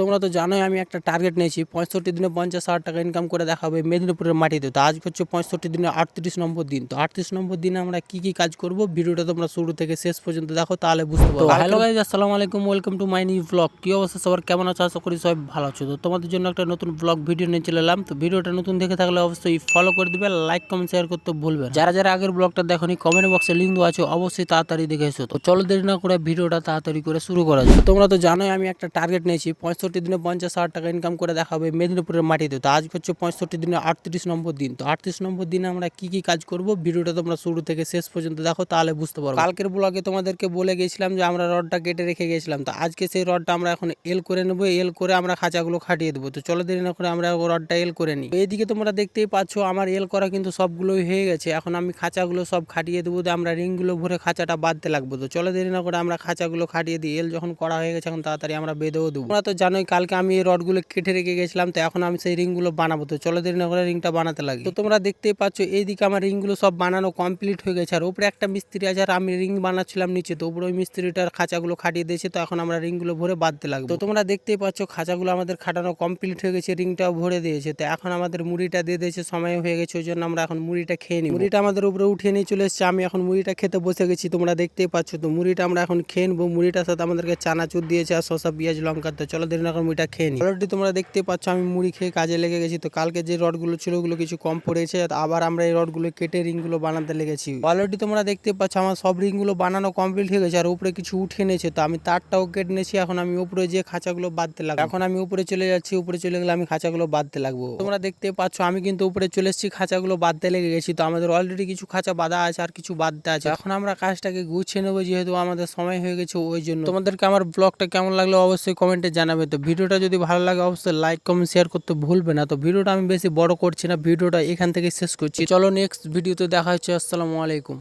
তোমরা তো জানোই আমি একটা টার্গেট নিয়েছি 65 দিনে 50,000 টাকা ইনকাম করে দেখাবো মেদিনীপুরের মাটিতে। তো আজ হচ্ছে 65 দিনে 38 নম্বর দিন। তো 38 নম্বর দিনে আমরা কি কি কাজ করব ভিডিওটা তোমরা শুরু থেকে শেষ পর্যন্ত দেখো, তাহলে বুঝতে পারবে। হ্যালো গাইস, আসসালামু আলাইকুম, welcome to my new blog. কি অবস্থা সবার, কেমন আছো? আশা করি সবাই ভালো আছো। তো তোমাদের জন্য একটা নতুন ব্লগ ভিডিও নিয়ে চলে এলাম। তো ভিডিওটা নতুন দেখে থাকলে অবশ্যই ফলো করে দিবে, লাইক কমেন্ট শেয়ার করতে ভুলবে না। যারা যারা আগের ব্লগটা দেখোনি কমেন্ট বক্সে লিংক দেওয়া আছে, অবশ্যই তাড়াতাড়ি দেখে এসো। তো চলো দেরি না করে ভিডিওটা তাড়াতাড়ি করে শুরু করা যাক। তোমরা তো জানোই আমি একটা টার্গেট নিয়েছি 65 দিনে 50,000 টাকা ইনকাম করে দেখাবো মেদিনীপুরের মাটিতে। তো আজ হচ্ছে 65 দিনে 38 নম্বর দিন। তো 38 নম্বর দিনে আমরা কি কি কাজ করব ভিডিওটা তোমরা শুরু থেকে শেষ পর্যন্ত দেখো, তাহলে বুঝতে পারবে। কালকের ব্লগে তোমাদেরকে বলে গেছিলাম যে আমরা রডটা কেটে রেখে গেছিলাম। তো আজকে সেই রডটা আমরা এখন এল করে নেবো, এল করে আমরা খাঁচাগুলো খাটিয়ে দেবো। তো চলো দেরি না করে আমরা রডটা এল করে নিই। এইদিকে তোমরা দেখতেই পাচ্ছ আমার এল করা কিন্তু সবগুলোই হয়ে গেছে। এখন আমি খাঁচাগুলো সব খাটিয়ে দেবো, আমরা রিংগুলো ভরে খাঁচাটা বাঁধতে লাগবো। তো চলো দেরি না করে আমরা খাঁচাগুলো খাটিয়ে দিই। এল যখন করা হয়ে গেছে এখন তাড়াতাড়ি আমরা বেঁধেও দেবো। তোমরা তো জানোই কালকে আমি এই রডগুলো কেটে রেখে গেছিলাম। তো এখন আমি সেই রিংগুলো বানাবো। তো চলো দেরি না করে রিংটা বানাতে লাগি। তো তোমরা দেখতেই পাচ্ছ এইদিকে আমার রিংগুলো সব বানানো কমপ্লিট হয়ে গেছে। আর উপরে একটা মিস্ত্রি আছে, আর আমি রিং বানাচ্ছিলাম নিচে। তো উপরে ওই মিস্ত্রিটার খাঁচাগুলো খাটিয়ে দিয়েছে। তো এখন আমরা রিংগুলো ভরে বাঁধতে লাগবো। তো তোমরা দেখতেই পাচ্ছ খাঁচাগুলো আমাদের খাটানো কমপ্লিট হয়ে গেছে, রিংটাও ভরে দিয়েছে। তো এখন আমাদের মুড়িটা দিয়ে দিয়েছে, সময় হয়ে গেছে, ওই জন্য আমরা এখন মুড়িটা খেয়ে নিই। মুড়িটা আমাদের উপরে উঠিয়ে নিয়ে চলে এসেছে, আমি এখন মুড়িটা খেতে বসে গেছি। তোমরা দেখতেই পাচ্ছ। তো মুড়িটা আমরা এখন খেয়ে নেবো। মুড়িটার সাথে আমাদেরকে চানাচুর দিয়েছে আর শসা পেঁয়াজ লঙ্কা। তো চলো দেরি না করে মুড়িটা খেয়ে নিই। অলরেডি তোমরা দেখতে পাচ্ছ আমি মুড়ি খেয়ে কাজে লেগে গেছি। তো কালকে যে রডগুলো ছিল ওগুলো কিছু কম পড়েছে, আবার আমরা এই রডগুলো কেটে রিংগুলো বানাতে লেগেছি। অলরেডি তোমরা দেখতে পাচ্ছ আমার সব রিংগুলো বানানো কমপ্লিট হয়ে গেছে, আর উপরে কিছু উঠে নিয়েছে। তো আমি তারটাও কেটে নিয়েছি। এখন আমি উপরে যে খাঁচাগুলো বাঁধতে লাগবো। এখন আমি উপরে চলে যাচ্ছি, উপরে চলে গেলে আমি খাঁচাগুলো বাঁধতে লাগবো। তোমরা দেখতে পাচ্ছ আমি কিন্তু উপরে চলে এসেছি, খাঁচাগুলো বাঁধতে লেগে গেছি। তো আমাদের অলরেডি কিছু খাঁচা বাঁধা আছে আর কিছু বাঁধতে আছে। এখন আমরা কাজটাকে গুছিয়ে নেবো, যেহেতু আমাদের সময় হয়ে গেছে ওই জন্য। তোমাদেরকে আমার ব্লগটা কেমন লাগলো অবশ্যই কমেন্টে জানাবে। তো ভিডিওটা যদি ভালো লাগে অবশ্যই লাইক কমেন্ট শেয়ার করতে ভুলবে না। তো ভিডিওটা আমি বেশি বড় করছি না, ভিডিওটা এখান থেকে শেষ করছি। চলো নেক্সট ভিডিওতে দেখা হচ্ছে। আসসালামু আলাইকুম।